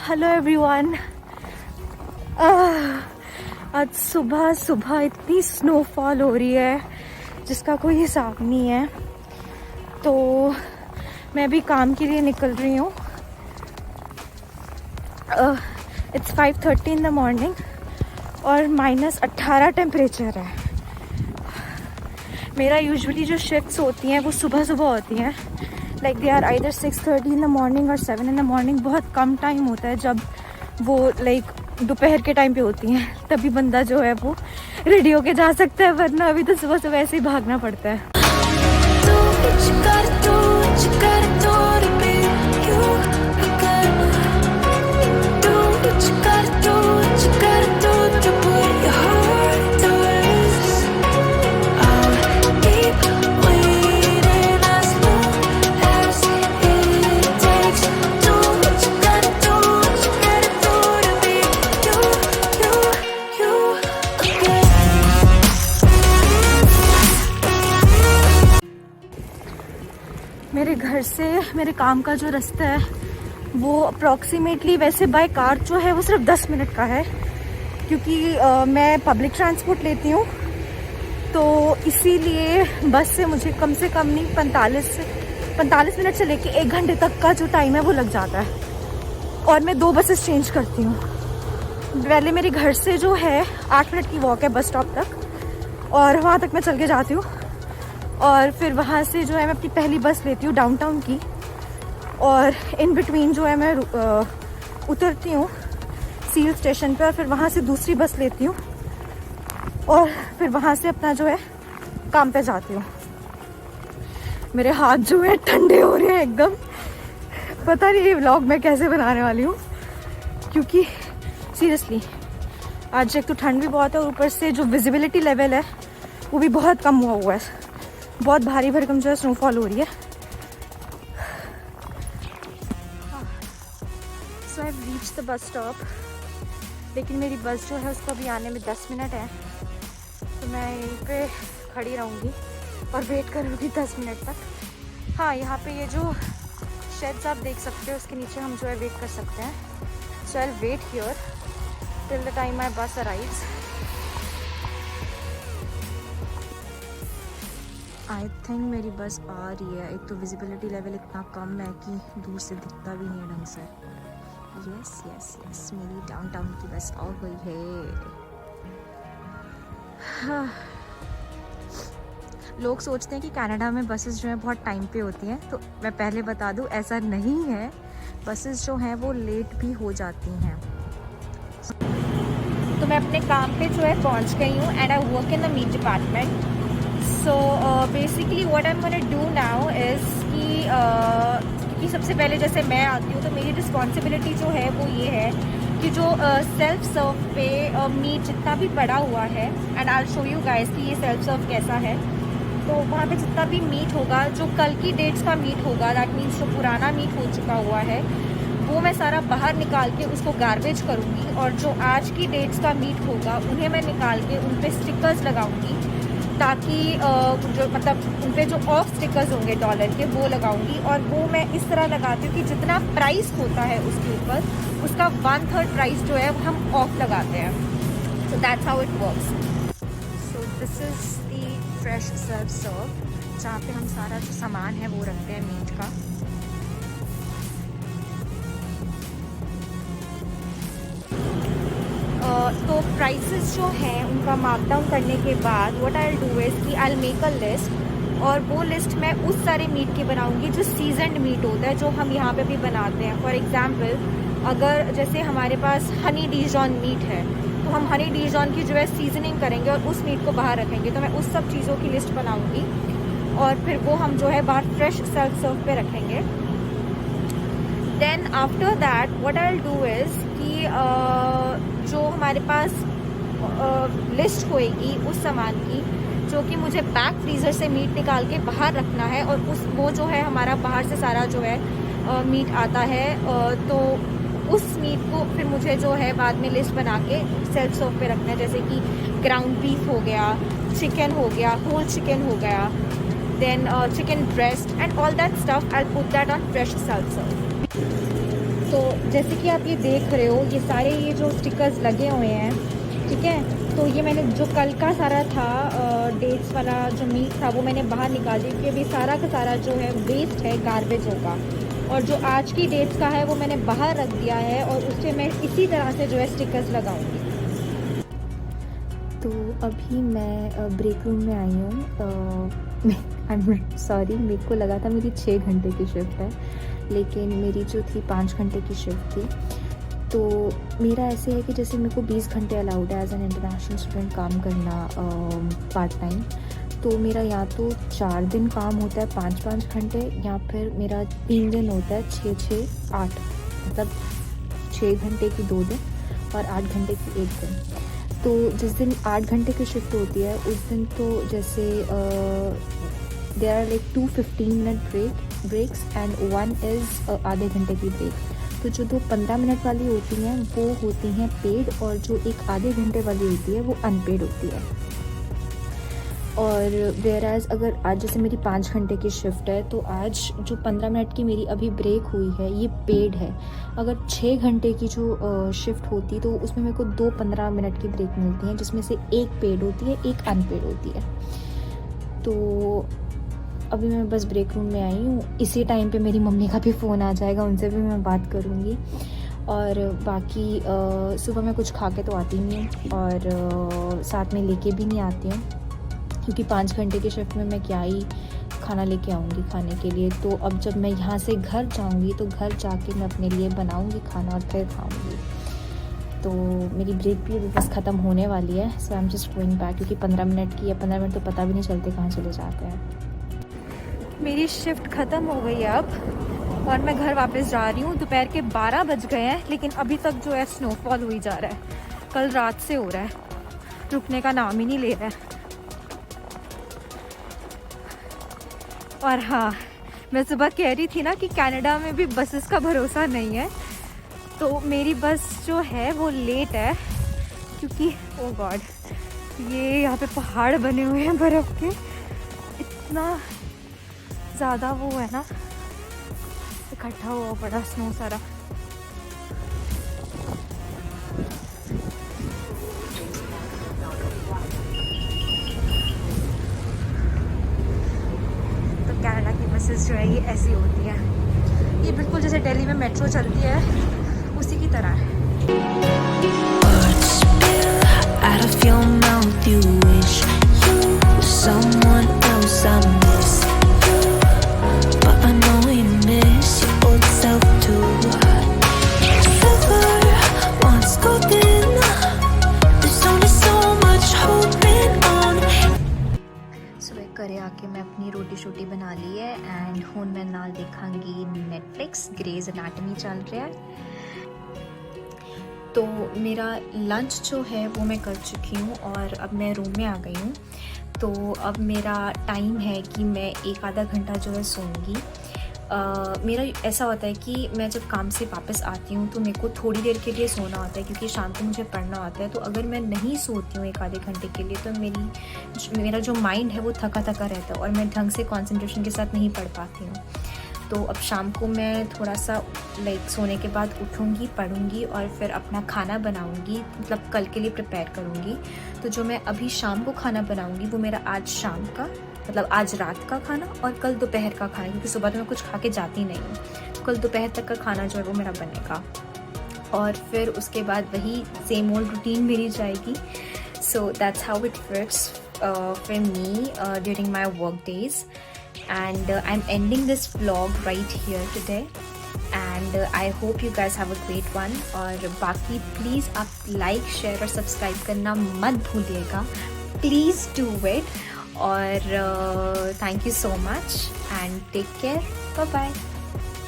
Hello everyone. आज सुबह सुबह इतनी स्नोफॉल हो रही है जिसका कोई हिसाब नहीं है। तो मैं भी काम के लिए निकल रही हूँ। इट्स 5:30 इन द मॉर्निंग और -18 टेम्परेचर है। मेरा यूजुअली जो शिफ्ट्स होती हैं वो सुबह सुबह होती हैं, like they are either 6:30 in the morning और 7 इन द मॉर्निंग। बहुत कम टाइम होता है जब वो लाइक दोपहर के टाइम पे होती हैं, तभी बंदा जो है वो रेडी होके जा सकता है, वरना अभी तो सुबह सुबह ऐसे ही भागना पड़ता है। मेरे घर से मेरे काम का जो रास्ता है वो अप्रॉक्सीमेटली, वैसे बाय कार जो है वो सिर्फ 10 मिनट का है, क्योंकि मैं पब्लिक ट्रांसपोर्ट लेती हूँ। तो इसीलिए बस से मुझे कम से कम नहीं 45 मिनट से लेके 1 घंटे तक का जो टाइम है वो लग जाता है। और मैं 2 बसेस चेंज करती हूँ। पहले मेरे घर से जो है 8 मिनट की वॉक है बस स्टॉप तक, और वहाँ तक मैं चल के जाती हूँ। और फिर वहाँ से जो है मैं अपनी पहली बस लेती हूँ डाउनटाउन की, और इन बिटवीन जो है मैं उतरती हूँ सील स्टेशन पे, और फिर वहाँ से दूसरी बस लेती हूँ और फिर वहाँ से अपना जो है काम पे जाती हूँ। मेरे हाथ जो है ठंडे हो रहे हैं एकदम। पता नहीं ये व्लॉग मैं कैसे बनाने वाली हूँ, क्योंकि सीरियसली आज एक तो ठंड भी बहुत है और ऊपर से जो विजिबिलिटी लेवल है वो भी बहुत कम हुआ है। बहुत भारी भरकम जो है स्नोफॉल हो रही है। So I have reached the bus stop, लेकिन मेरी बस जो है उसको अभी आने में 10 मिनट है, तो मैं यहीं पे खड़ी रहूँगी और वेट करूँगी 10 मिनट तक। हाँ, यहाँ पे ये जो शेड्स आप देख सकते हो उसके नीचे हम जो है वेट कर सकते हैं। So I will wait here till the time my bus arrives. I think मेरी बस आ रही है। एक तो विजिबिलिटी लेवल इतना कम है कि दूर से दिखता भी नहीं है ढंग से। यस यस यस, मेरी डाउनटाउन की बस आ गई है। हाँ। लोग सोचते हैं कि कनाडा में बसेस जो है बहुत टाइम पे होती हैं, तो मैं पहले बता दूं ऐसा नहीं है। बसेस जो हैं वो लेट भी हो जाती हैं। तो मैं अपने काम पे जो है पहुंच गई हूँ and I work in the meat department. So basically what I am gonna do now is कि सबसे पहले जैसे मैं आती हूँ तो मेरी रिस्पॉन्सिबिलिटी जो है वो ये है कि जो सेल्फ सर्व पे मीट जितना भी पड़ा हुआ है, and I will show you guys कि ये सेल्फ सर्व कैसा है। तो वहाँ पे जितना भी मीट होगा, जो कल की डेट्स का मीट होगा, दैट मीन्स जो पुराना मीट हो चुका हुआ है, वो मैं सारा बाहर निकाल के उसको गार्बेज करूँगी, और जो आज की डेट्स का मीट होगा उन्हें मैं निकाल के उन पर स्टिकर्स लगाऊँगी, ताकि जो मतलब उन पे जो ऑफ स्टिकर्स होंगे डॉलर के वो लगाऊंगी। और वो मैं इस तरह लगाती हूँ कि जितना प्राइस होता है उसके ऊपर उसका 1/3 प्राइस जो है हम ऑफ लगाते हैं। So that's how it works. So this is the fresh self serve, जहाँ पे हम सारा जो सामान है वो रखते हैं मीट का। तो प्राइसेस जो हैं उनका मार्क डाउन करने के बाद what I will do is कि I will make a list, और वो लिस्ट मैं उस सारे मीट की बनाऊंगी जो सीजनड मीट होता है, जो हम यहाँ पे भी बनाते हैं। फॉर एग्जांपल, अगर जैसे हमारे पास हनी डिजॉन मीट है तो हम हनी डिजॉन की जो है सीजनिंग करेंगे और उस मीट को बाहर रखेंगे। तो मैं उस सब चीज़ों की लिस्ट बनाऊँगी और फिर वो हम जो है बाहर फ्रेश सेल्फ सर्व पे रखेंगे। Then after that what I will do is कि जो हमारे पास लिस्ट होएगी उस सामान की, जो कि मुझे बैक फ्रीज़र से मीट निकाल के बाहर रखना है, और वो जो है हमारा बाहर से सारा जो है मीट आता है, तो उस मीट को फिर मुझे जो है बाद में लिस्ट बना के सेल्फ सर्व पे रखना है। जैसे कि ग्राउंड बीफ हो गया, चिकन हो गया, होल चिकन हो गया, then chicken breast and all that stuff I will put that on fresh self serve. तो जैसे कि आप ये देख रहे हो, ये सारे ये जो स्टिकर्स लगे हुए हैं, ठीक है, तो ये मैंने जो कल का सारा था डेट्स वाला जो मीट था वो मैंने बाहर निकाल दिया, क्योंकि अभी सारा का सारा जो है वेस्ट है, गार्बेज होगा। और जो आज की डेट्स का है वो मैंने बाहर रख दिया है और उस पर मैं इसी तरह से जो है स्टिकर्स लगाऊंगी। तो अभी मैं ब्रेक रूम में आई हूँ। आई एम सॉरी, मेरे को लगा था मेरी 6 घंटे की शिफ्ट है, लेकिन मेरी जो थी 5 घंटे की शिफ्ट थी। तो मेरा ऐसे है कि जैसे मेरे को 20 घंटे अलाउड है एज एन इंटरनेशनल स्टूडेंट काम करना पार्ट टाइम। तो मेरा या तो 4 दिन काम होता है 5-5 घंटे, या फिर मेरा 3 दिन होता है 6-6-8, मतलब 6 घंटे की 2 दिन और 8 घंटे की 1 दिन। तो जिस दिन 8 घंटे की शिफ्ट होती है उस दिन तो जैसे there are like 2 15-minute breaks and 1 is आधे घंटे की ब्रेक। तो जो 2 15 मिनट वाली होती हैं वो होती हैं पेड, और जो एक आधे घंटे वाली होती है वो अनपेड होती है। और वेयरएज़ अगर आज जैसे मेरी 5 घंटे की शिफ्ट है तो आज जो 15 मिनट की मेरी अभी ब्रेक हुई है ये पेड है। अगर 6 घंटे की जो शिफ्ट होती तो उसमें मेरे को 2 15 मिनट की ब्रेक मिलती हैं, जिसमें से एक पेड होती है, एक अनपेड होती है। तो अभी मैं बस ब्रेक रूम में आई हूँ। इसी टाइम पे मेरी मम्मी का भी फ़ोन आ जाएगा, उनसे भी मैं बात करूँगी। और बाकी सुबह मैं कुछ खा के तो आती नहीं हूँ और साथ में लेके भी नहीं आती हूँ, क्योंकि 5 घंटे की शिफ्ट में मैं क्या ही खाना लेके आऊँगी खाने के लिए। तो अब जब मैं यहाँ से घर जाऊँगी तो घर जाके मैं अपने लिए बनाऊँगी खाना और फिर खाऊँगी। तो मेरी ब्रेक भी अभी बस ख़त्म होने वाली है। So I am just going back, क्योंकि 15 मिनट की या 15 मिनट तो पता भी नहीं चलते कहाँ चले जाते हैं। मेरी शिफ्ट ख़त्म हो गई है अब और मैं घर वापस जा रही हूँ। दोपहर के 12 बज गए हैं, लेकिन अभी तक जो है स्नोफॉल हुई जा रहा है। कल रात से हो रहा है, रुकने का नाम ही नहीं ले रहा है। और हाँ, मैं सुबह कह रही थी ना कि कनाडा में भी बसेस का भरोसा नहीं है। तो मेरी बस जो है वो लेट है, क्योंकि ओ गॉड, ये यहाँ पे पहाड़ बने हुए हैं बर्फ़ के, इतना ज़्यादा वो है ना, इकट्ठा हुआ बड़ा स्नो सारा। तो कनाडा की बसेस जो है ये ऐसी होती है, ये बिल्कुल जैसे दिल्ली में मेट्रो चलती है उसी की तरह है। घरे आके मैं अपनी रोटी शोटी बना ली है एंड हुण मैं नाल देखांगी नेटफ्लिक्स। ग्रेज एनाटमी चल रहा है। तो मेरा लंच जो है वो मैं कर चुकी हूँ और अब मैं रूम में आ गई हूँ। तो अब मेरा टाइम है कि मैं 1 आधा घंटा जो है सोऊंगी। मेरा ऐसा होता है कि मैं जब काम से वापस आती हूँ तो मेरे को थोड़ी देर के लिए सोना होता है, क्योंकि शाम को मुझे पढ़ना होता है। तो अगर मैं नहीं सोती हूँ 1 आधे घंटे के लिए तो मेरा जो माइंड है वो थका थका रहता है और मैं ढंग से कंसंट्रेशन के साथ नहीं पढ़ पाती हूँ। तो अब शाम को मैं थोड़ा सा सोने के बाद उठूँगी, पढ़ूँगी और फिर अपना खाना बनाऊँगी, मतलब कल के लिए प्रिपेयर करूँगी। तो जो मैं अभी शाम को खाना बनाऊँगी वो मेरा आज शाम का, मतलब आज रात का खाना और कल दोपहर का खाना, क्योंकि सुबह तो मैं कुछ खा के जाती नहीं हूँ। तो कल दोपहर तक का खाना जो है वो मेरा बनेगा और फिर उसके बाद वही सेम ओल्ड रूटीन मेरी जाएगी। सो that's how it works for me during my work days. And I'm ending this vlog right here today and I hope you guys have a great one। और बाकी प्लीज़ आप like share और subscribe करना मत भूलिएगा, please do it. और thank you so much and take care, bye bye.